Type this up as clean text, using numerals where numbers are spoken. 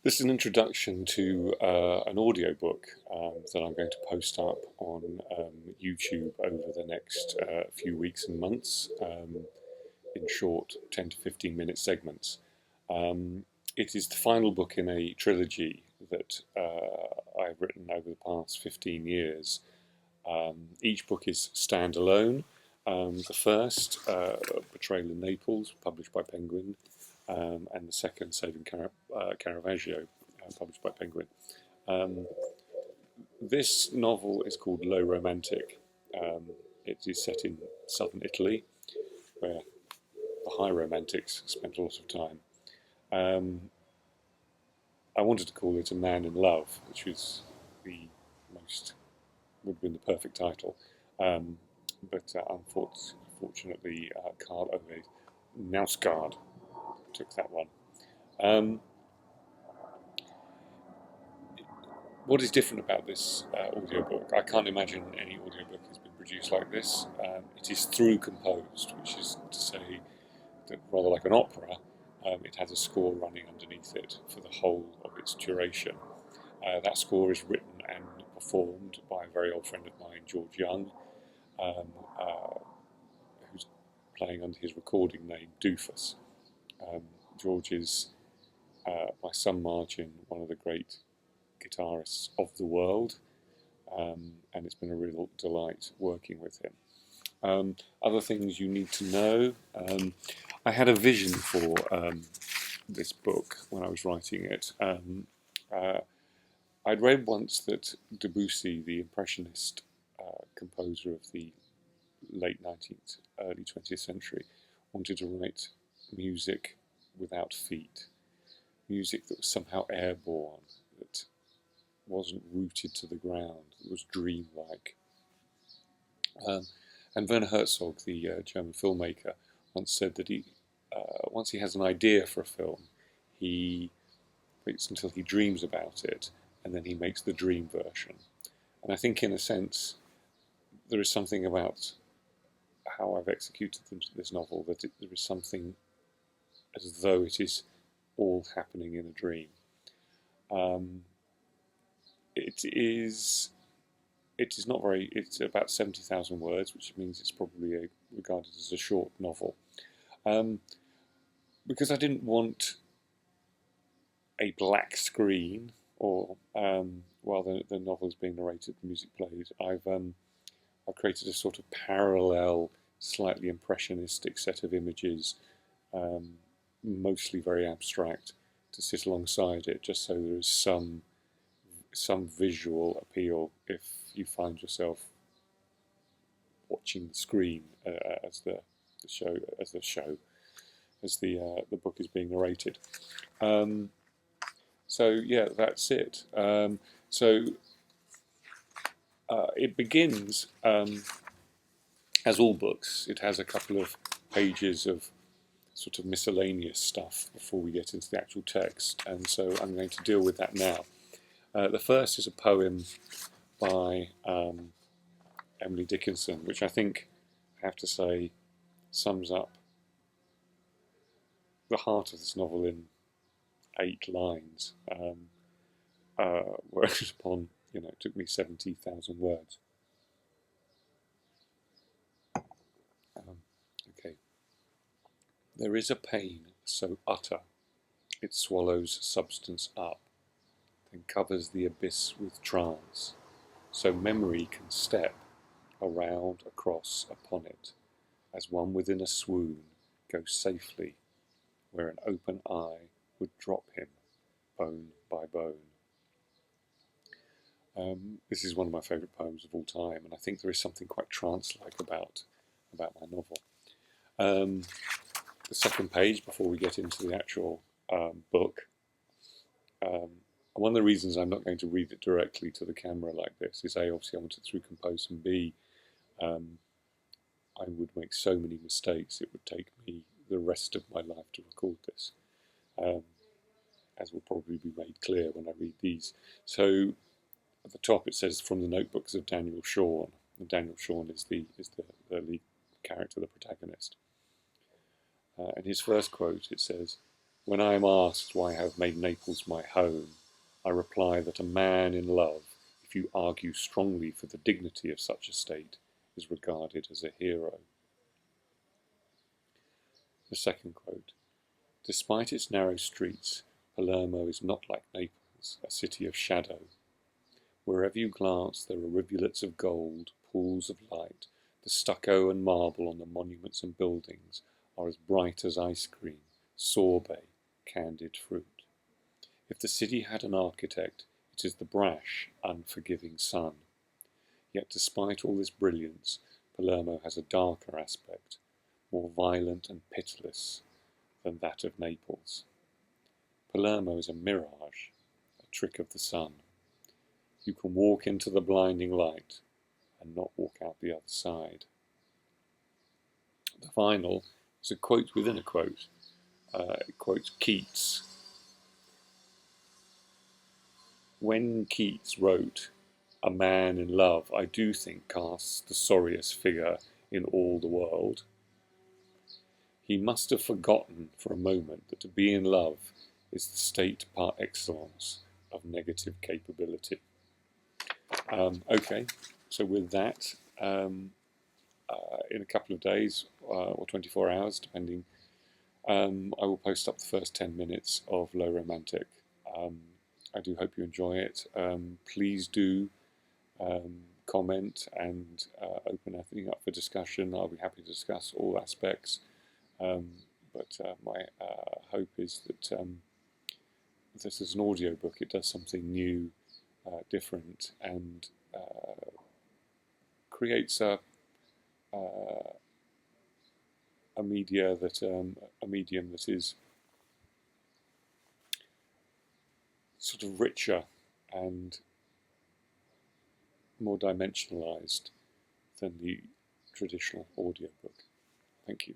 This is an introduction to an audiobook that I'm going to post up on YouTube over the next few weeks and months in short 10 to 15 minute segments. It is the final book in a trilogy that I've written over the past 15 years. Each book is standalone. The first, Betrayal in Naples, published by Penguin, and the second, Saving Caravaggio, published by Penguin. Um, this novel is called Low Romantic. It is set in southern Italy, where the high romantics spent a lot of time. Um, I wanted to call it A Man in Love, which was the most would have been the perfect title, um, but unfortunately, Carl Ove Knausgaard took that one. Um, what is different about this audiobook? I can't imagine any audiobook has been produced like this. It is through composed, which is to say that rather like an opera, it has a score running underneath it for the whole of its duration. That score is written and performed by a very old friend of mine, George Young, um, uh, who's playing under his recording name Doofus. Um, George is, by some margin, one of the great guitarists of the world, and it's been a real delight working with him. Other things you need to know. I had a vision for this book when I was writing it. Uh, I'd read once that Debussy, the Impressionist composer of the late 19th, early 20th century, wanted to write music without feet, music that was somehow airborne, that wasn't rooted to the ground, that was dreamlike. Um, and Werner Herzog, the German filmmaker, once said that once he has an idea for a film, he waits until he dreams about it, and then he makes the dream version. And I think, in a sense, there is something about how I've executed this novel that there is something as though it is all happening in a dream. Um, it is it is not very. It's about 70,000 words, which means it's probably regarded as a short novel. Um, because I didn't want a black screen, or while the novel is being narrated, the music plays. I've created a sort of parallel, slightly impressionistic set of images, um, mostly very abstract, to sit alongside it, just so there is some visual appeal if you find yourself watching the screen as the show as the book is being narrated. Um, so yeah, that's it. So it begins, as all books. It has a couple of pages of sort of miscellaneous stuff before we get into the actual text, and so I'm going to deal with that now. The first is a poem by Emily Dickinson, which I think, I have to say, sums up the heart of this novel in 8 lines. Whereas upon, it took me 70,000 words. Okay. There is a pain so utter it swallows substance up, then covers the abyss with trance, so memory can step around across upon it, as one within a swoon goes safely where an open eye would drop him bone by bone. This is one of my favourite poems of all time, and I think there is something quite trance-like about my novel. The second page, before we get into the actual book, one of the reasons I'm not going to read it directly to the camera like this is A, obviously I want it through compose, and B, I would make so many mistakes it would take me the rest of my life to record this, as will probably be made clear when I read these. So at the top it says, from the notebooks of Daniel Shawn, and Daniel Shawn is the lead character, the protagonist. In his first quote it says, When I am asked why I have made Naples my home, I reply that a man in love, if you argue strongly for the dignity of such a state, is regarded as a hero. The second quote: despite its narrow streets, Palermo is not like Naples, a city of shadow. Wherever you glance, there are rivulets of gold, pools of light. The stucco and marble on the monuments and buildings are as bright as ice cream, sorbet, candied fruit. If the city had an architect, it is the brash, unforgiving sun. Yet despite all this brilliance, Palermo has a darker aspect, more violent and pitiless than that of Naples. Palermo is a mirage, a trick of the sun. You can walk into the blinding light and not walk out the other side. The final is a quote within a quote. It quotes Keats. When Keats wrote "A man in love," I do think casts the sorriest figure in all the world. He must have forgotten for a moment that to be in love is the state par excellence of negative capability. Okay, so with that, in a couple of days or 24 hours, depending, I will post up the first 10 minutes of Low Romantic. I do hope you enjoy it. Please do comment and open everything up for discussion. I'll be happy to discuss all aspects. But my hope is that this is an audiobook. It does something new, different, and creates a medium that is sort of richer and more dimensionalized than the traditional audiobook. Thank you.